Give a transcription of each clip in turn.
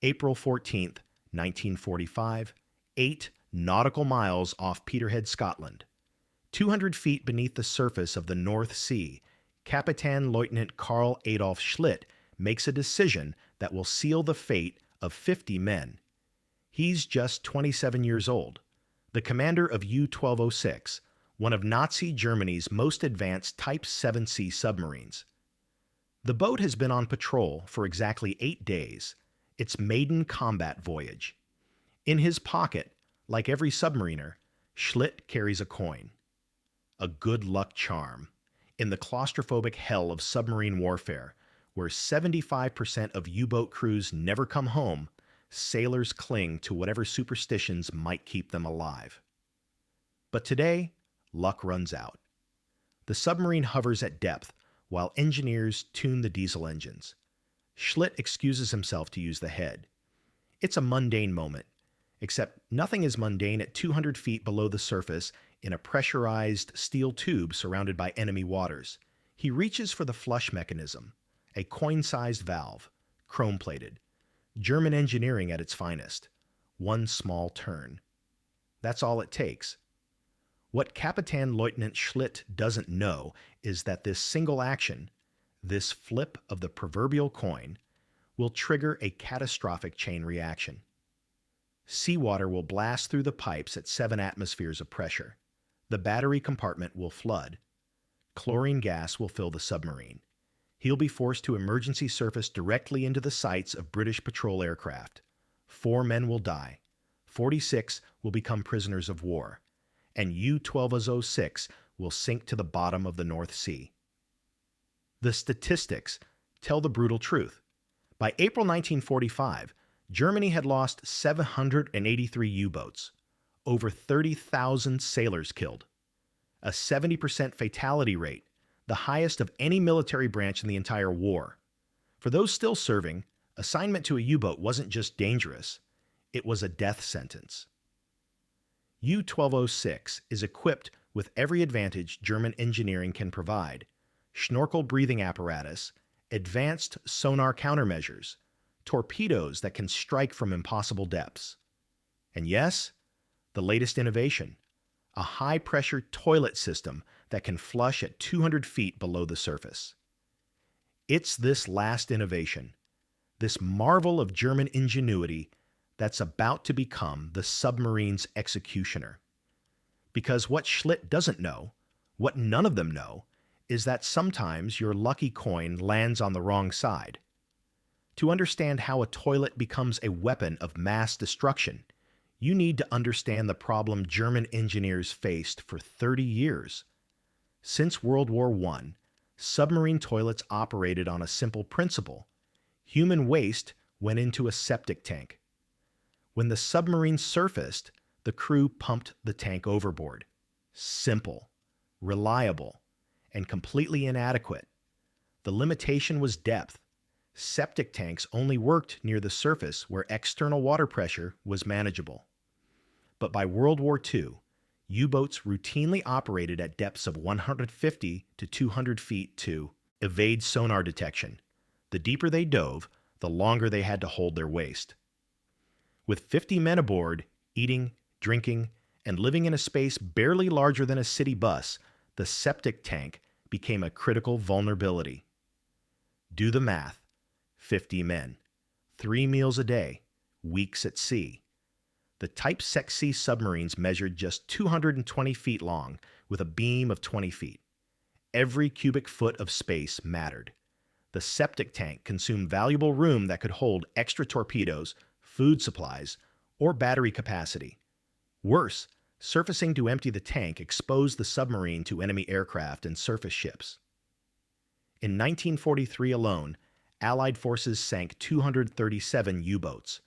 April 14th, 1945, 8 nautical miles off Peterhead, Scotland. 200 feet beneath the surface of the North Sea, Captain Lieutenant Carl Adolf Schlitt makes a decision that will seal the fate of 50 men. He's just 27 years old, the commander of U-1206, one of Nazi Germany's most advanced Type 7C submarines. The boat has been on patrol for exactly 8 days, its maiden combat voyage. In his pocket, like every submariner, Schlitt carries a coin. A good luck charm in the claustrophobic hell of submarine warfare, where 75% of U-boat crews never come home. Sailors cling to whatever superstitions might keep them alive. But today, luck runs out. The submarine hovers at depth while engineers tune the diesel engines. Schlitt excuses himself to use the head. It's a mundane moment, except nothing is mundane at 200 feet below the surface in a pressurized steel tube surrounded by enemy waters. He reaches for the flush mechanism, a coin-sized valve, chrome-plated. German engineering at its finest. One small turn. That's all it takes. What Captain Lieutenant Schlitt doesn't know is that this single action, this flip of the proverbial coin, will trigger a catastrophic chain reaction. Seawater will blast through the pipes at 7 atmospheres of pressure. The battery compartment will flood. Chlorine gas will fill the submarine. He'll be forced to emergency surface directly into the sights of British patrol aircraft. 4 men will die. 46 will become prisoners of war. And U-1206 will sink to the bottom of the North Sea. The statistics tell the brutal truth. By April 1945, Germany had lost 783 U-boats, over 30,000 sailors killed, a 70% fatality rate, the highest of any military branch in the entire war. For those still serving, assignment to a U-boat wasn't just dangerous, it was a death sentence. U-1206 is equipped with every advantage German engineering can provide: snorkel breathing apparatus, advanced sonar countermeasures, torpedoes that can strike from impossible depths. And yes, the latest innovation, a high-pressure toilet system that can flush at 200 feet below the surface. It's this last innovation, this marvel of German ingenuity, that's about to become the submarine's executioner. Because what Schlitt doesn't know, what none of them know, is that sometimes your lucky coin lands on the wrong side. To understand how a toilet becomes a weapon of mass destruction, you need to understand the problem German engineers faced for 30 years. Since World War I, submarine toilets operated on a simple principle. Human waste went into a septic tank. When the submarine surfaced, the crew pumped the tank overboard. Simple, reliable, and completely inadequate. The limitation was depth. Septic tanks only worked near the surface where external water pressure was manageable. But by World War II, U-boats routinely operated at depths of 150 to 200 feet to evade sonar detection. The deeper they dove, the longer they had to hold their waste. With 50 men aboard, eating, drinking, and living in a space barely larger than a city bus, the septic tank became a critical vulnerability. Do the math. 50 men, 3 meals a day, weeks at sea. The Type 6C submarines measured just 220 feet long with a beam of 20 feet. Every cubic foot of space mattered. The septic tank consumed valuable room that could hold extra torpedoes, food supplies, or battery capacity. Worse, surfacing to empty the tank exposed the submarine to enemy aircraft and surface ships. In 1943 alone, Allied forces sank 237 U-boats.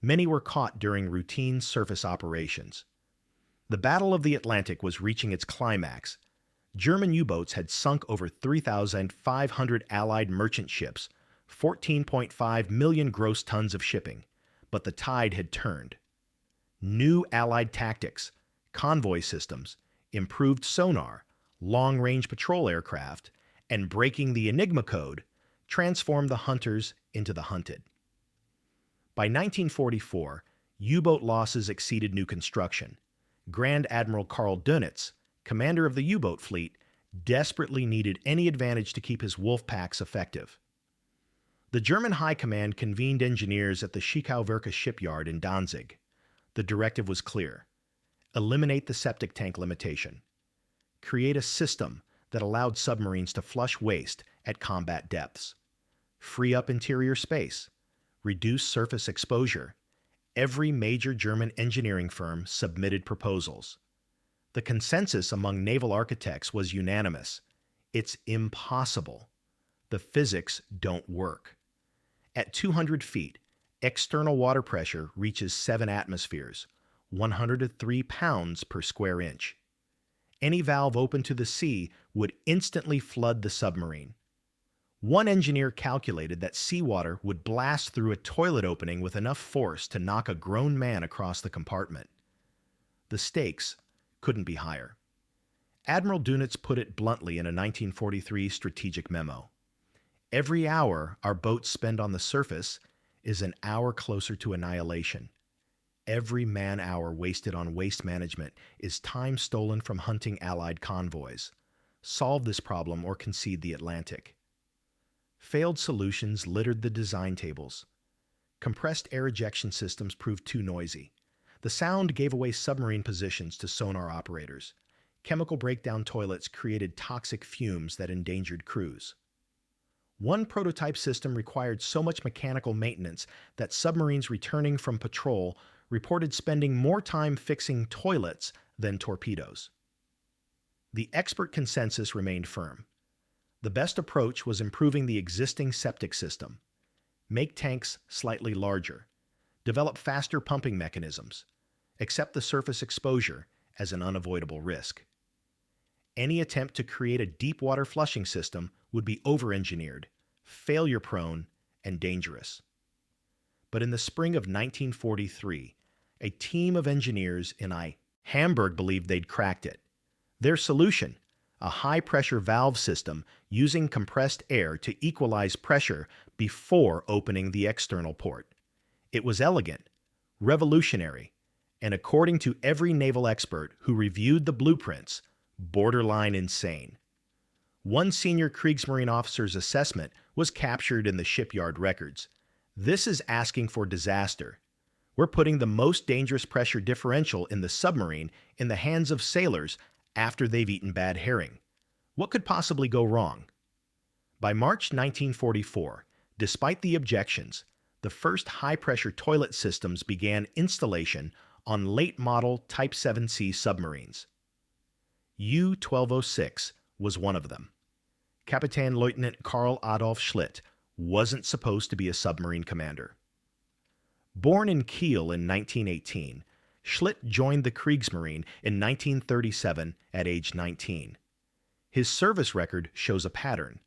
Many were caught during routine surface operations. The Battle of the Atlantic was reaching its climax. German U-boats had sunk over 3,500 Allied merchant ships, 14.5 million gross tons of shipping, but the tide had turned. New Allied tactics, convoy systems, improved sonar, long-range patrol aircraft, and breaking the Enigma code transformed the hunters into the hunted. By 1944, U-boat losses exceeded new construction. Grand Admiral Karl Dönitz, commander of the U-boat fleet, desperately needed any advantage to keep his wolf packs effective. The German High Command convened engineers at the Schickau-Werke shipyard in Danzig. The directive was clear: eliminate the septic tank limitation. Create a system that allowed submarines to flush waste at combat depths. Free up interior space. Reduce surface exposure. Every major German engineering firm submitted proposals. The consensus among naval architects was unanimous: it's impossible. The physics don't work. At 200 feet, external water pressure reaches 7 atmospheres, 103 pounds per square inch. Any valve open to the sea would instantly flood the submarine. One engineer calculated that seawater would blast through a toilet opening with enough force to knock a grown man across the compartment. The stakes couldn't be higher. Admiral Dönitz put it bluntly in a 1943 strategic memo: every hour our boats spend on the surface is an hour closer to annihilation. Every man-hour wasted on waste management is time stolen from hunting Allied convoys. Solve this problem or concede the Atlantic. Failed solutions littered the design tables. Compressed air ejection systems proved too noisy. The sound gave away submarine positions to sonar operators. Chemical breakdown toilets created toxic fumes that endangered crews. One prototype system required so much mechanical maintenance that submarines returning from patrol reported spending more time fixing toilets than torpedoes. The expert consensus remained firm. The best approach was improving the existing septic system. Make tanks slightly larger. Develop faster pumping mechanisms. Accept the surface exposure as an unavoidable risk. Any attempt to create a deep water flushing system would be over-engineered, failure-prone, and dangerous. But in the spring of 1943, a team of engineers in Hamburg believed they'd cracked it. Their solution: a high-pressure valve system using compressed air to equalize pressure before opening the external port. It was elegant, revolutionary, and according to every naval expert who reviewed the blueprints, borderline insane. One senior Kriegsmarine officer's assessment was captured in the shipyard records. This is asking for disaster. We're putting the most dangerous pressure differential in the submarine in the hands of sailors after they've eaten bad herring. What could possibly go wrong? By March 1944, despite the objections, the first high-pressure toilet systems began installation on late-model Type 7C submarines. U-1206 was one of them. Kapitän Lieutenant Karl Adolf Schlitt wasn't supposed to be a submarine commander. Born in Kiel in 1918, Schlitt joined the Kriegsmarine in 1937 at age 19. His service record shows a pattern: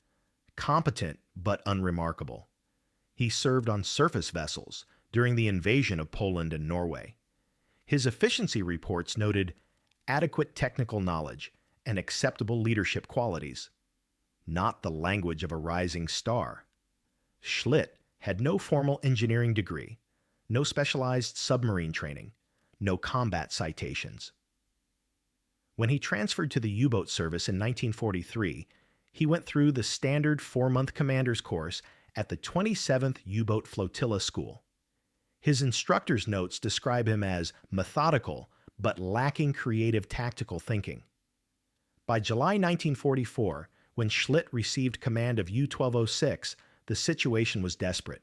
competent but unremarkable. He served on surface vessels during the invasion of Poland and Norway. His efficiency reports noted adequate technical knowledge and acceptable leadership qualities. Not the language of a rising star. Schlitt had no formal engineering degree, no specialized submarine training, no combat citations. When he transferred to the U-boat service in 1943, he went through the standard 4-month commander's course at the 27th U-boat Flotilla School. His instructor's notes describe him as methodical but lacking creative tactical thinking. By July 1944, when Schlitt received command of U-1206, the situation was desperate.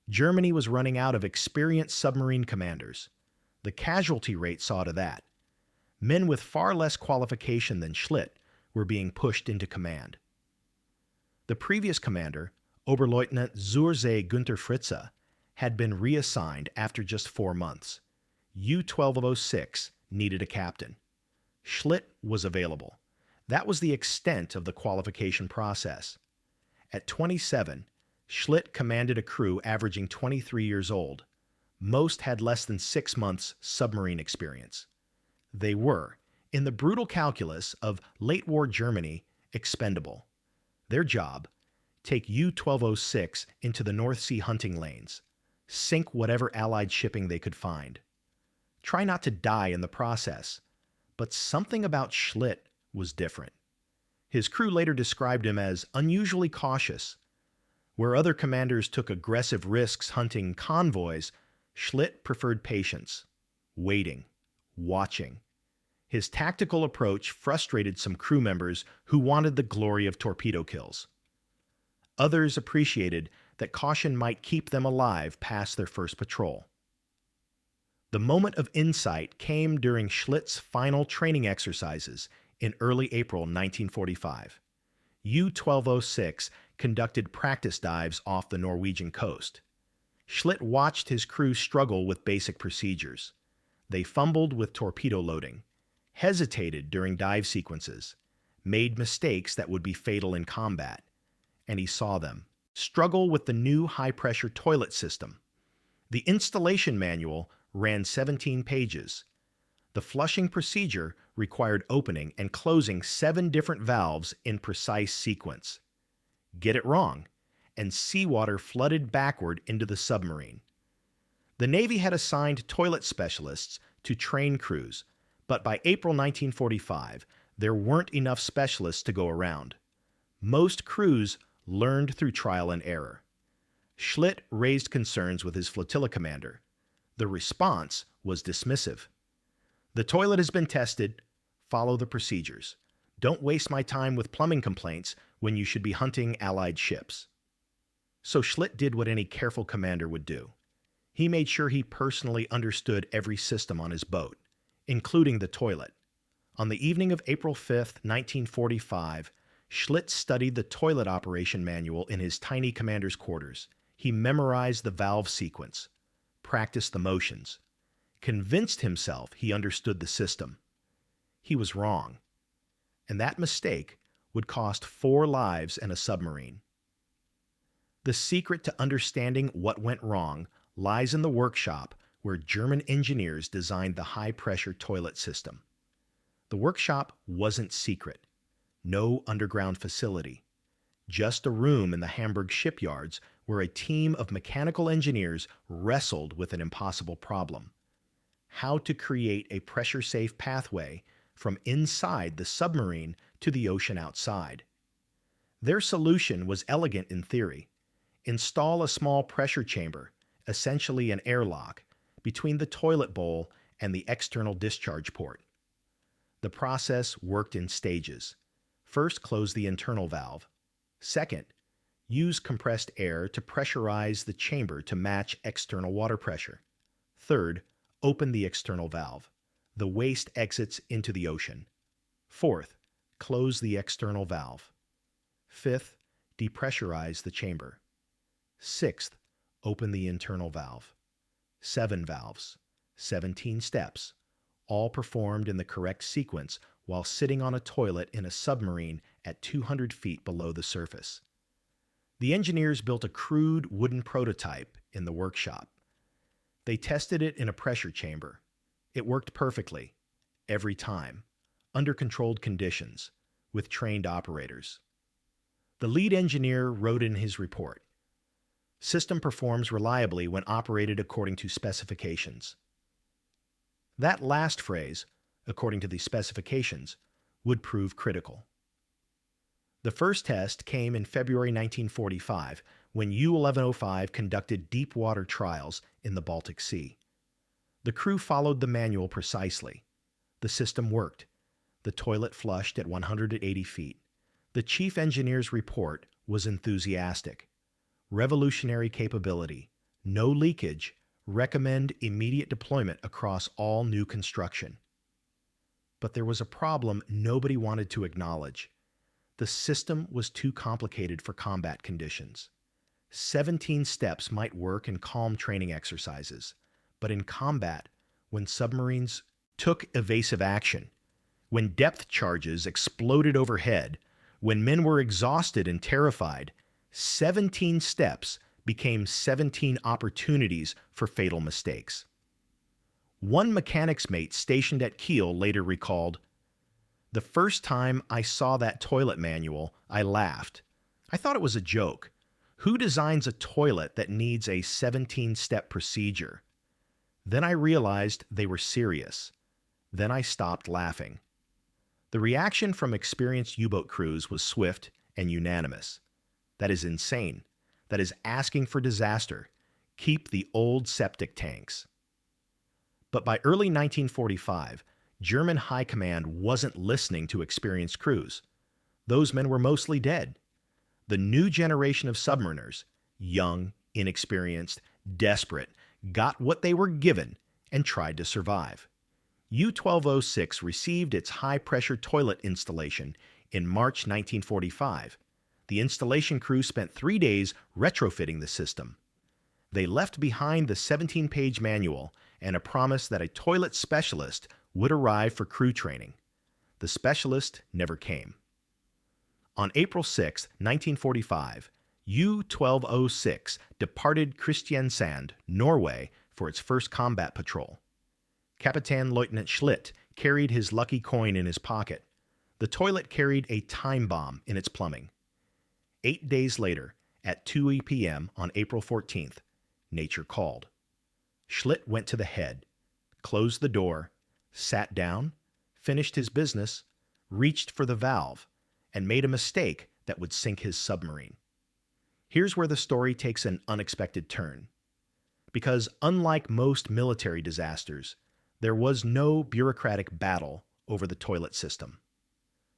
Germany was running out of experienced submarine commanders. The casualty rate saw to that. Men with far less qualification than Schlitt were being pushed into command. The previous commander, Oberleutnant zur See Günther Fritze, had been reassigned after just 4 months. U-1206 needed a captain. Schlitt was available. That was the extent of the qualification process. At 27, Schlitt commanded a crew averaging 23 years old. Most had less than 6 months submarine experience. They were, in the brutal calculus of late-war Germany, expendable. Their job: take U-1206 into the North Sea hunting lanes, sink whatever Allied shipping they could find. Try not to die in the process. But something about Schlitt was different. His crew later described him as unusually cautious. Where other commanders took aggressive risks hunting convoys, Schlitt preferred patience, waiting, watching. His tactical approach frustrated some crew members who wanted the glory of torpedo kills. Others appreciated that caution might keep them alive past their first patrol. The moment of insight came during Schlitt's final training exercises in early April 1945. U-1206 conducted practice dives off the Norwegian coast. Schlitt watched his crew struggle with basic procedures. They fumbled with torpedo loading, hesitated during dive sequences, made mistakes that would be fatal in combat, and he saw them struggle with the new high-pressure toilet system. The installation manual ran 17 pages. The flushing procedure required opening and closing 7 different valves in precise sequence. Get it wrong, and seawater flooded backward into the submarine. The Navy had assigned toilet specialists to train crews, but by April 1945, there weren't enough specialists to go around. Most crews learned through trial and error. Schlitt raised concerns with his flotilla commander. The response was dismissive. The toilet has been tested. Follow the procedures. Don't waste my time with plumbing complaints when you should be hunting Allied ships. So Schlitt did what any careful commander would do. He made sure he personally understood every system on his boat, including the toilet. On the evening of April 5, 1945, Schlitt studied the toilet operation manual in his tiny commander's quarters. He memorized the valve sequence, practiced the motions, convinced himself he understood the system. He was wrong, and that mistake would cost 4 lives and a submarine. The secret to understanding what went wrong lies in the workshop where German engineers designed the high-pressure toilet system. The workshop wasn't secret. No underground facility. Just a room in the Hamburg shipyards where a team of mechanical engineers wrestled with an impossible problem: how to create a pressure-safe pathway from inside the submarine to the ocean outside. Their solution was elegant in theory. Install a small pressure chamber, essentially an airlock, between the toilet bowl and the external discharge port. The process worked in stages. First, close the internal valve. Second, use compressed air to pressurize the chamber to match external water pressure. Third, open the external valve. The waste exits into the ocean. Fourth, close the external valve. Fifth, depressurize the chamber. Sixth, open the internal valve. 7 valves, 17 steps, all performed in the correct sequence while sitting on a toilet in a submarine at 200 feet below the surface. The engineers built a crude wooden prototype in the workshop. They tested it in a pressure chamber. It worked perfectly, every time, under controlled conditions, with trained operators. The lead engineer wrote in his report, "System performs reliably when operated according to specifications." That last phrase, according to the specifications, would prove critical. The first test came in February 1945 when U-1105 conducted deep water trials in the Baltic Sea. The crew followed the manual precisely. The system worked. The toilet flushed at 180 feet. The chief engineer's report was enthusiastic. Revolutionary capability, no leakage, recommend immediate deployment across all new construction. But there was a problem nobody wanted to acknowledge. The system was too complicated for combat conditions. 17 steps might work in calm training exercises, but in combat, when submarines took evasive action, when depth charges exploded overhead, when men were exhausted and terrified, 17 steps became 17 opportunities for fatal mistakes. One mechanics mate stationed at Kiel later recalled, "The first time I saw that toilet manual, I laughed. I thought it was a joke. Who designs a toilet that needs a 17-step procedure? Then I realized they were serious. Then I stopped laughing. The reaction from experienced U-boat crews was swift and unanimous. That is insane. That is asking for disaster. Keep the old septic tanks. But by early 1945, German high command wasn't listening to experienced crews. Those men were mostly dead. The new generation of submariners, young, inexperienced, desperate, got what they were given and tried to survive. U-1206 received its high-pressure toilet installation in March 1945. The installation crew spent 3 days retrofitting the system. They left behind the 17-page manual and a promise that a toilet specialist would arrive for crew training. The specialist never came. On April 6, 1945, U-1206 departed Kristiansand, Norway, for its first combat patrol. Kapitän Lieutenant Schlitt carried his lucky coin in his pocket. The toilet carried a time bomb in its plumbing. 8 days later, at 2 p.m. on April 14th, nature called. Schlitt went to the head, closed the door, sat down, finished his business, reached for the valve, and made a mistake that would sink his submarine. Here's where the story takes an unexpected turn. Because unlike most military disasters, there was no bureaucratic battle over the toilet system.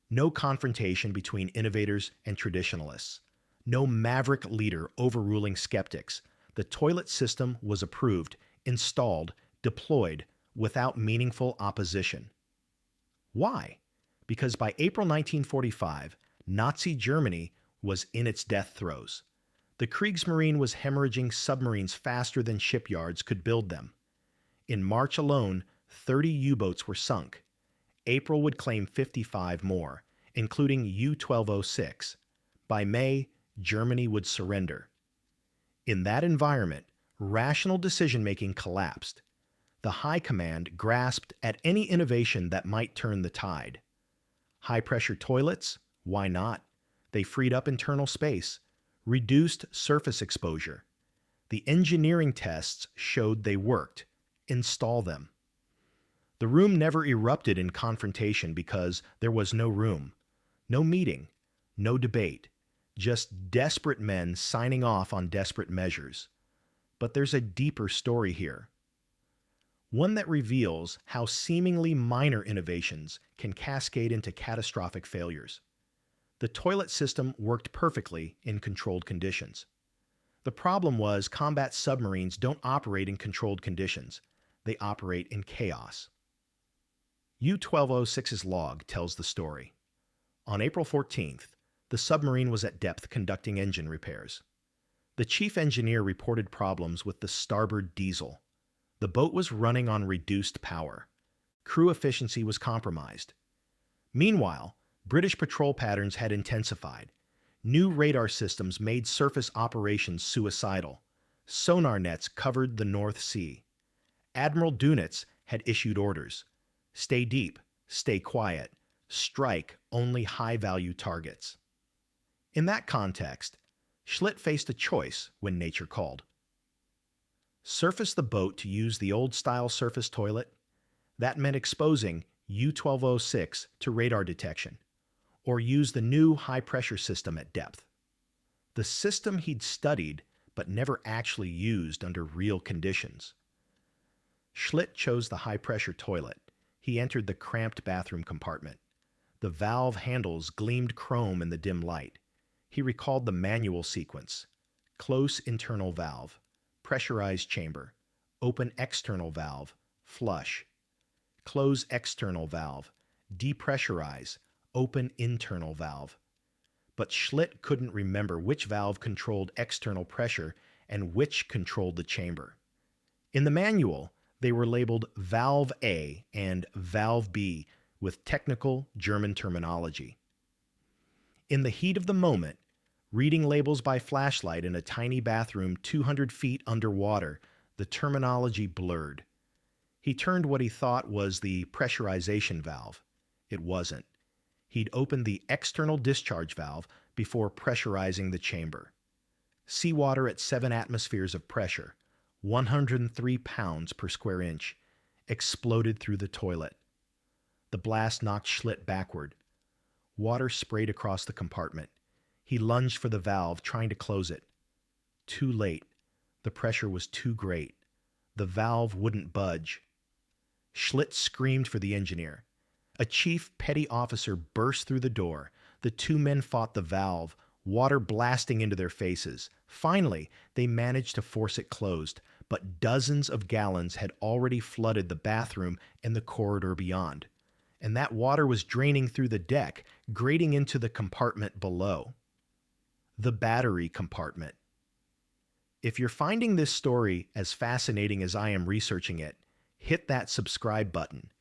No confrontation between innovators and traditionalists. No maverick leader overruling skeptics. The toilet system was approved, installed, deployed without meaningful opposition. Why? Because by April 1945, Nazi Germany was in its death throes. The Kriegsmarine was hemorrhaging submarines faster than shipyards could build them. In March alone, 30 U-boats were sunk. April would claim 55 more, including U-1206. By May, Germany would surrender. In that environment, rational decision-making collapsed. The High Command grasped at any innovation that might turn the tide. High-pressure toilets? Why not? They freed up internal space, reduced surface exposure. The engineering tests showed they worked. Install them. The room never erupted in confrontation because there was no room, no meeting, no debate, just desperate men signing off on desperate measures. But there's a deeper story here. One that reveals how seemingly minor innovations can cascade into catastrophic failures. The toilet system worked perfectly in controlled conditions. The problem was combat submarines don't operate in controlled conditions. They operate in chaos. U-1206's log tells the story. On April 14th, the submarine was at depth conducting engine repairs. The chief engineer reported problems with the starboard diesel. The boat was running on reduced power. Crew efficiency was compromised. Meanwhile, British patrol patterns had intensified. New radar systems made surface operations suicidal. Sonar nets covered the North Sea. Admiral Dönitz had issued orders. Stay deep, stay quiet, strike only high-value targets. In that context, Schlitt faced a choice when nature called. Surface the boat to use the old-style surface toilet? That meant exposing U-1206 to radar detection, or use the new high-pressure system at depth. The system he'd studied but never actually used under real conditions. Schlitt chose the high-pressure toilet. He entered the cramped bathroom compartment. The valve handles gleamed chrome in the dim light. He recalled the manual sequence. Close internal valve, pressurized chamber, open external valve, flush. Close external valve, depressurize, open internal valve. But Schlitt couldn't remember which valve controlled external pressure and which controlled the chamber. In the manual, they were labeled Valve A and Valve B with technical German terminology. In the heat of the moment, reading labels by flashlight in a tiny bathroom 200 feet underwater, the terminology blurred. He turned what he thought was the pressurization valve. It wasn't. He'd opened the external discharge valve before pressurizing the chamber. Seawater at 7 atmospheres of pressure, 103 pounds per square inch, exploded through the toilet. The blast knocked Schlitt backward. Water sprayed across the compartment. He lunged for the valve, trying to close it. Too late. The pressure was too great. The valve wouldn't budge. Schlitt screamed for the engineer. A chief petty officer burst through the door. The two men fought the valve, water blasting into their faces. Finally, they managed to force it closed, but dozens of gallons had already flooded the bathroom and the corridor beyond. And that water was draining through the deck, grating into the compartment below. The battery compartment. If you're finding this story as fascinating as I am researching it, hit that subscribe button.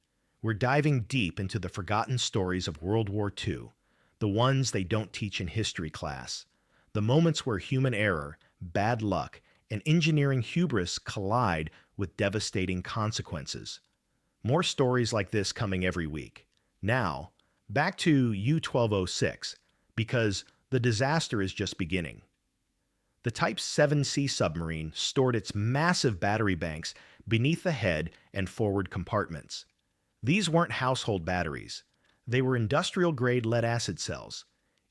We're diving deep into the forgotten stories of World War II, the ones they don't teach in history class, the moments where human error, bad luck, and engineering hubris collide with devastating consequences. More stories like this coming every week. Now, back to U-1206, because the disaster is just beginning. The Type 7C submarine stored its massive battery banks beneath the head and forward compartments. These weren't household batteries. They were industrial-grade lead-acid cells,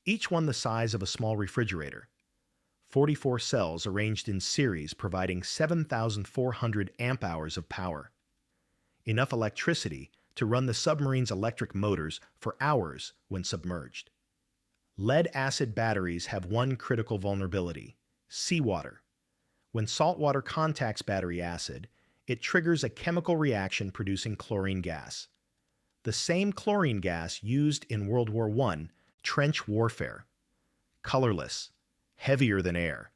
each one the size of a small refrigerator. 44 cells arranged in series providing 7,400 amp-hours of power. Enough electricity to run the submarine's electric motors for hours when submerged. Lead-acid batteries have one critical vulnerability: seawater. When saltwater contacts battery acid, it triggers a chemical reaction producing chlorine gas. The same chlorine gas used in World War I trench warfare. Colorless, heavier than air.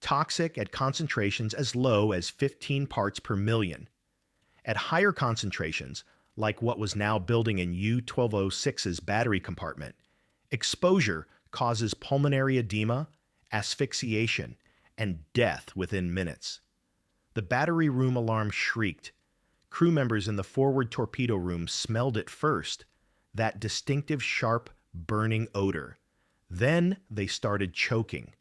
Toxic at concentrations as low as 15 parts per million. At higher concentrations, like what was now building in U-1206's battery compartment, exposure causes pulmonary edema, asphyxiation, and death within minutes. The battery room alarm shrieked. Crew members in the forward torpedo room smelled it first, that distinctive sharp, burning odor. Then they started choking.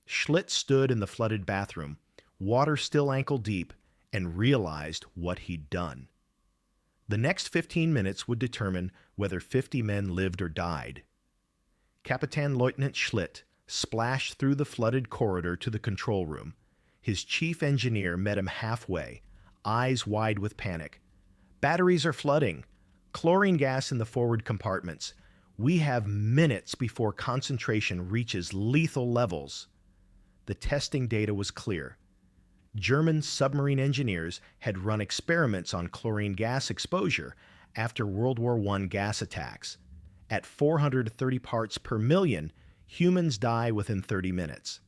Schlitt stood in the flooded bathroom, water still ankle deep, and realized what he'd done. The next 15 minutes would determine whether 50 men lived or died. Kapitän Leutnant Schlitt splashed through the flooded corridor to the control room. His chief engineer met him halfway, eyes wide with panic. "Batteries are flooding. Chlorine gas in the forward compartments. We have minutes before concentration reaches lethal levels." The testing data was clear. German submarine engineers had run experiments on chlorine gas exposure after World War I gas attacks. At 430 parts per million, humans die within 30 minutes.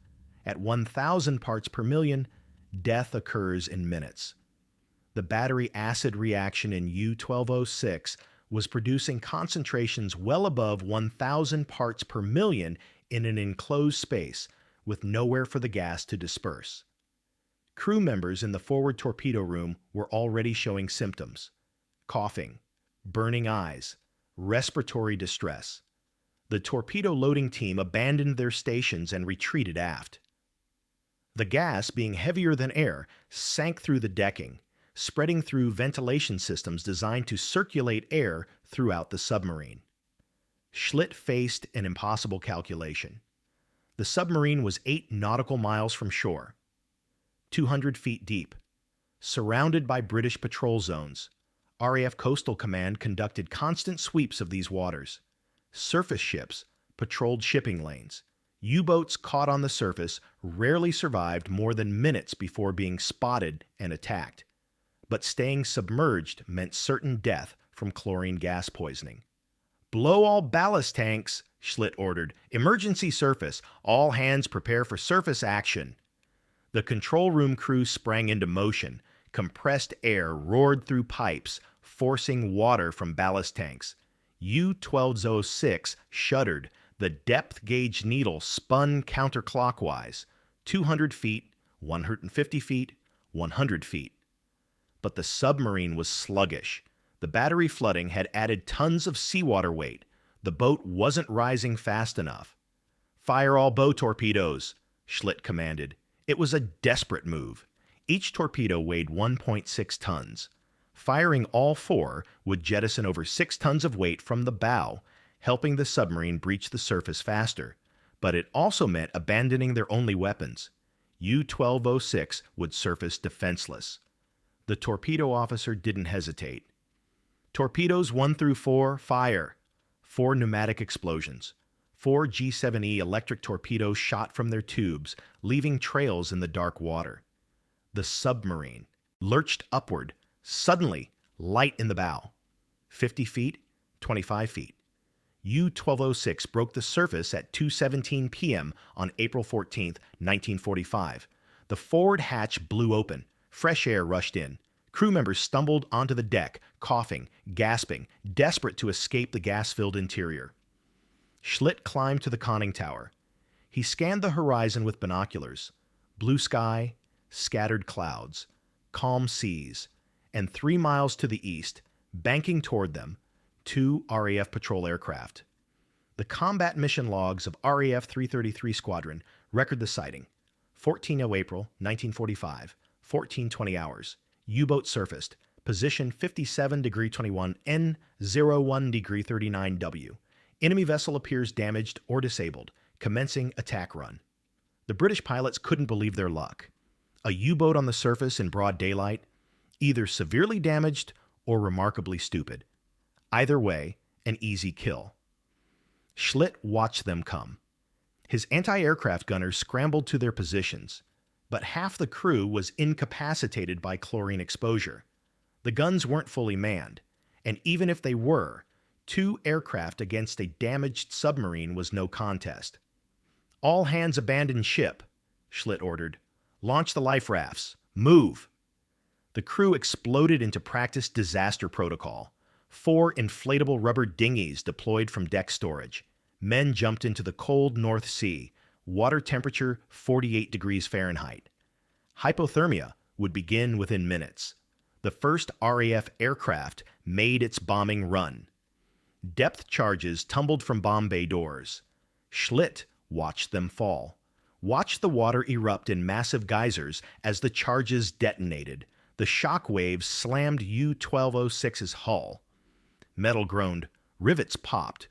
At 1,000 parts per million, death occurs in minutes. The battery acid reaction in U-1206 was producing concentrations well above 1,000 parts per million in an enclosed space, with nowhere for the gas to disperse. Crew members in the forward torpedo room were already showing symptoms: coughing, burning eyes, respiratory distress. The torpedo loading team abandoned their stations and retreated aft. The gas, being heavier than air, sank through the decking, spreading through ventilation systems designed to circulate air throughout the submarine. Schlitt faced an impossible calculation. The submarine was 8 nautical miles from shore, 200 feet deep. Surrounded by British patrol zones, RAF Coastal Command conducted constant sweeps of these waters. Surface ships patrolled shipping lanes. U-boats caught on the surface rarely survived more than minutes before being spotted and attacked. But staying submerged meant certain death from chlorine gas poisoning. "Blow all ballast tanks," Schlitt ordered. "Emergency surface. All hands prepare for surface action." The control room crew sprang into motion. Compressed air roared through pipes, forcing water from ballast tanks. U-1206 shuddered. The depth gauge needle spun counterclockwise. 200 feet, 150 feet, 100 feet. But the submarine was sluggish. The battery flooding had added tons of seawater weight. The boat wasn't rising fast enough. "Fire all bow torpedoes," Schlitt commanded. It was a desperate move. Each torpedo weighed 1.6 tons. Firing all four would jettison over 6 tons of weight from the bow, helping the submarine breach the surface faster. But it also meant abandoning their only weapons. U-1206 would surface defenseless. The torpedo officer didn't hesitate. Torpedoes 1 through 4, fire. 4 pneumatic explosions. 4 G7E electric torpedoes shot from their tubes, leaving trails in the dark water. The submarine lurched upward, suddenly light in the bow. 50 feet, 25 feet. U-1206 broke the surface at 2:17 p.m. on April 14, 1945. The forward hatch blew open. Fresh air rushed in. Crew members stumbled onto the deck, coughing, gasping, desperate to escape the gas-filled interior. Schlitt climbed to the conning tower. He scanned the horizon with binoculars. Blue sky, scattered clouds, calm seas, and 3 miles to the east, banking toward them, 2 RAF patrol aircraft. The combat mission logs of RAF 333 Squadron record the sighting. 14 April 1945, 14:20 hours. U-boat surfaced. Position 57°21 N, 01°39 W. Enemy vessel appears damaged or disabled. Commencing attack run. The British pilots couldn't believe their luck. A U-boat on the surface in broad daylight, either severely damaged or remarkably stupid. Either way, an easy kill. Schlitt watched them come. His anti-aircraft gunners scrambled to their positions, but half the crew was incapacitated by chlorine exposure. The guns weren't fully manned, and even if they were, 2 aircraft against a damaged submarine was no contest. "All hands abandon ship," Schlitt ordered. "Launch the life rafts. Move!" The crew exploded into practice disaster protocol. 4 inflatable rubber dinghies deployed from deck storage. Men jumped into the cold North Sea, water temperature 48 degrees Fahrenheit. Hypothermia would begin within minutes. The first RAF aircraft made its bombing run. Depth charges tumbled from bomb bay doors. Schlitt watched them fall. Watched the water erupt in massive geysers as the charges detonated. The shock waves slammed U-1206's hull. Metal groaned. Rivets popped.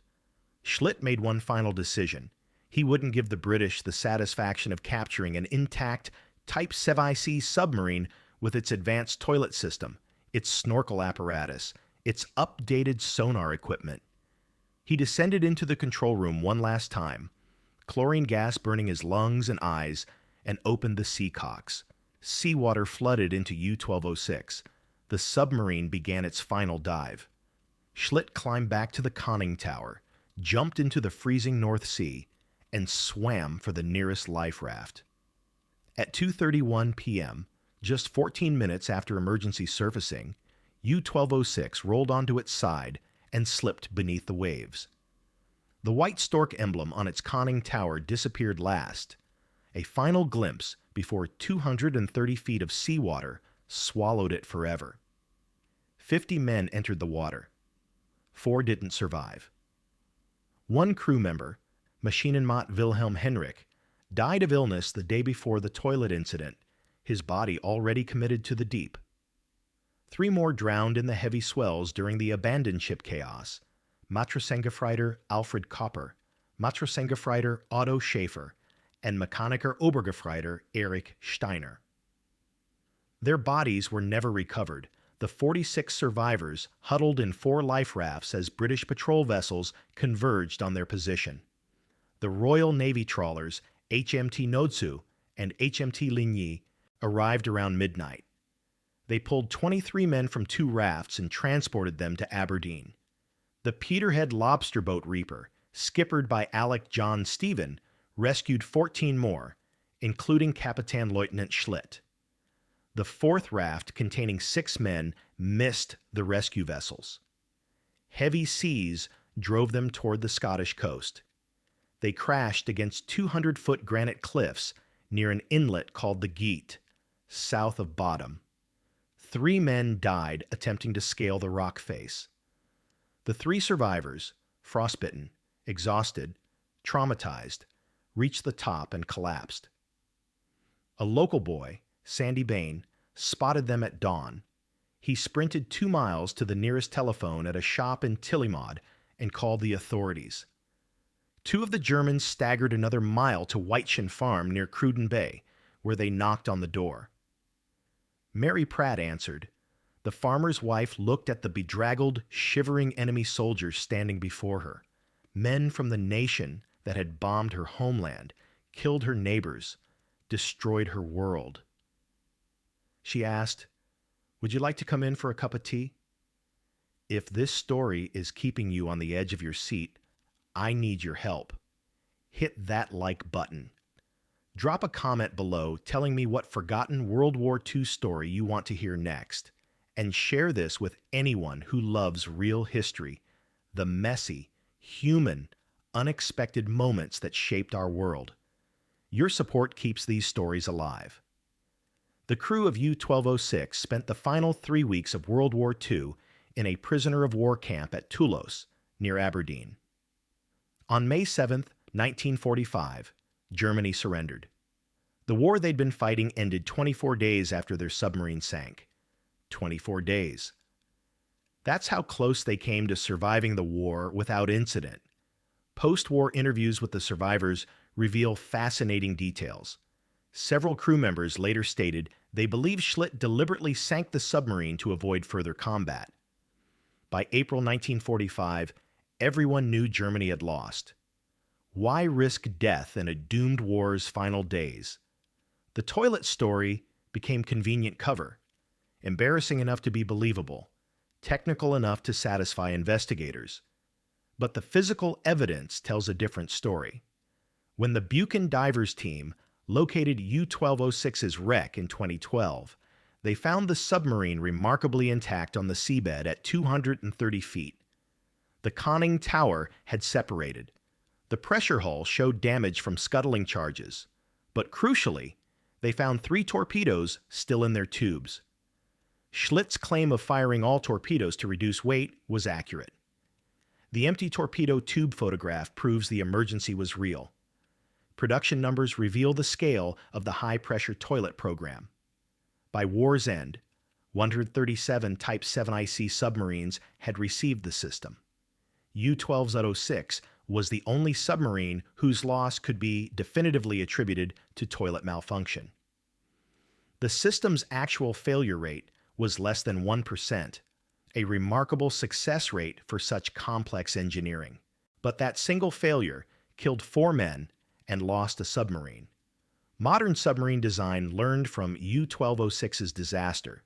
Schlitt made one final decision. He wouldn't give the British the satisfaction of capturing an intact Type 7C submarine with its advanced toilet system, its snorkel apparatus, its updated sonar equipment. He descended into the control room one last time, chlorine gas burning his lungs and eyes, and opened the seacocks. Seawater flooded into U-1206. The submarine began its final dive. Schlitt climbed back to the conning tower, jumped into the freezing North Sea, and swam for the nearest life raft. At 2:31 p.m., just 14 minutes after emergency surfacing, U-1206 rolled onto its side and slipped beneath the waves. The white stork emblem on its conning tower disappeared last, a final glimpse before 230 feet of seawater swallowed it forever. 50 men entered the water. 4 didn't survive. One crew member, Maschinenmat Wilhelm Henrich, died of illness the day before the toilet incident, his body already committed to the deep. 3 more drowned in the heavy swells during the abandoned ship chaos: Matrosengefreiter Alfred Kopper, Matrosengefreiter Otto Schäfer, and Mechaniker Obergefreiter Erich Steiner. Their bodies were never recovered. The 46 survivors huddled in 4 life rafts as British patrol vessels converged on their position. The Royal Navy trawlers HMT Nodsu and HMT Ligny arrived around midnight. They pulled 23 men from 2 rafts and transported them to Aberdeen. The Peterhead lobster boat Reaper, skippered by Alec John Stephen, rescued 14 more, including Kapitan Lieutenant Schlitt. The 4th raft, containing 6 men, missed the rescue vessels. Heavy seas drove them toward the Scottish coast. They crashed against 200-foot granite cliffs near an inlet called the Geet, south of Bodham. 3 men died attempting to scale the rock face. The 3 survivors, frostbitten, exhausted, traumatized, reached the top and collapsed. A local boy, Sandy Bain, spotted them at dawn. He sprinted 2 miles to the nearest telephone at a shop in Tillimod and called the authorities. 2 of the Germans staggered another mile to Whiteshin Farm near Cruden Bay, where they knocked on the door. Mary Pratt answered. The farmer's wife looked at the bedraggled, shivering enemy soldiers standing before her, men from the nation that had bombed her homeland, killed her neighbors, destroyed her world. She asked, "Would you like to come in for a cup of tea?" If this story is keeping you on the edge of your seat, I need your help. Hit that like button. Drop a comment below telling me what forgotten World War II story you want to hear next, and share this with anyone who loves real history, the messy, human, unexpected moments that shaped our world. Your support keeps these stories alive. The crew of U-1206 spent the final 3 weeks of World War II in a prisoner of war camp at Toulouse, near Aberdeen. On May 7, 1945, Germany surrendered. The war they'd been fighting ended 24 days after their submarine sank. 24 days. That's how close they came to surviving the war without incident. Post-war interviews with the survivors reveal fascinating details. Several crew members later stated they believe Schlitt deliberately sank the submarine to avoid further combat. By April 1945, everyone knew Germany had lost. Why risk death in a doomed war's final days? The toilet story became convenient cover, embarrassing enough to be believable, technical enough to satisfy investigators. But the physical evidence tells a different story. When the Buchan divers team located U-1206's wreck in 2012, they found the submarine remarkably intact on the seabed at 230 feet. The conning tower had separated. The pressure hull showed damage from scuttling charges, but crucially, they found 3 torpedoes still in their tubes. Schlitt's claim of firing all torpedoes to reduce weight was accurate. The empty torpedo tube photograph proves the emergency was real. Production numbers reveal the scale of the high-pressure toilet program. By war's end, 137 Type 7IC submarines had received the system. U-1206 was the only submarine whose loss could be definitively attributed to toilet malfunction. The system's actual failure rate was less than 1%, a remarkable success rate for such complex engineering. But that single failure killed 4 men and lost a submarine. Modern submarine design learned from U-1206's disaster.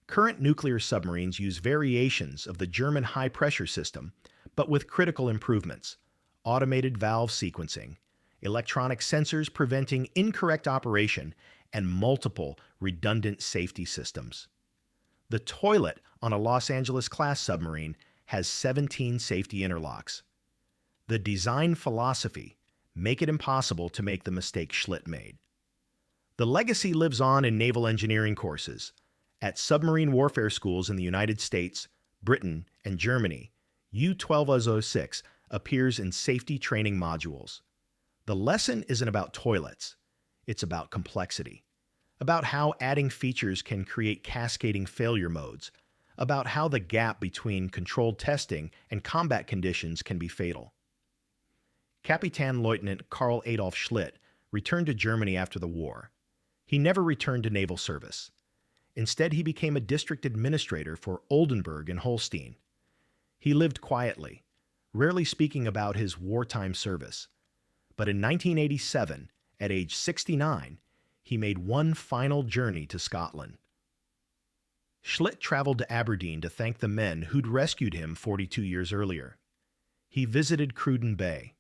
Current nuclear submarines use variations of the German high-pressure system, but with critical improvements: automated valve sequencing, electronic sensors preventing incorrect operation, and multiple redundant safety systems. The toilet on a Los Angeles-class submarine has 17 safety interlocks. The design philosophy make it impossible to make the mistake Schlitt made. The legacy lives on in naval engineering courses, at submarine warfare schools in the United States, Britain, and Germany. U-1206 appears in safety training modules. The lesson isn't about toilets, it's about complexity, about how adding features can create cascading failure modes, about how the gap between controlled testing and combat conditions can be fatal. Kapitan Leutnant Karl Adolf Schlitt returned to Germany after the war. He never returned to naval service. Instead, he became a district administrator for Oldenburg and Holstein. He lived quietly, rarely speaking about his wartime service. But in 1987, at age 69, he made one final journey to Scotland. Schlitt traveled to Aberdeen to thank the men who'd rescued him 42 years earlier. He visited Cruden Bay,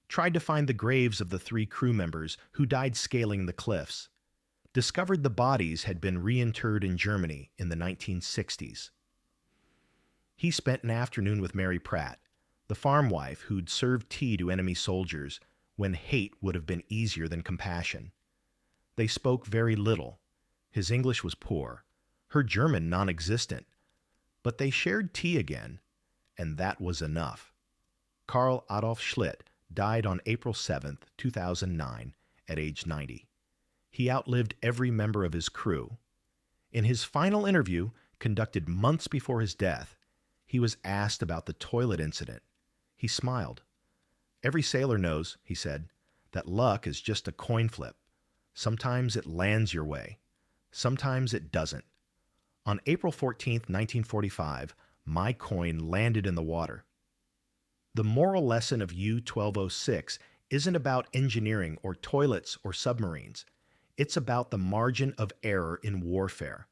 tried to find the graves of the 3 crew members who died scaling the cliffs, discovered the bodies had been reinterred in Germany in the 1960s. He spent an afternoon with Mary Pratt, the farm wife who'd served tea to enemy soldiers when hate would have been easier than compassion. They spoke very little. His English was poor, her German non-existent, but they shared tea again, and that was enough. Karl Adolf Schlitt died on April 7, 2009, at age 90. He outlived every member of his crew. In his final interview, conducted months before his death, he was asked about the toilet incident. He smiled. "Every sailor knows," he said, "that luck is just a coin flip. Sometimes it lands your way. Sometimes it doesn't. On April 14th, 1945, my coin landed in the water." The moral lesson of U-1206 isn't about engineering or toilets or submarines. It's about the margin of error in warfare,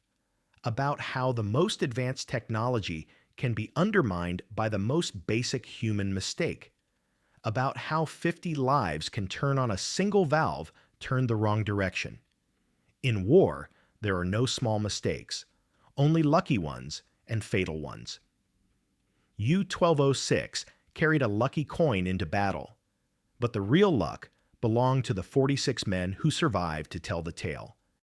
about how the most advanced technology can be undermined by the most basic human mistake, about how 50 lives can turn on a single valve turned the wrong direction. In war, there are no small mistakes, only lucky ones and fatal ones. U-1206 carried a lucky coin into battle, but the real luck belonged to the 46 men who survived to tell the tale.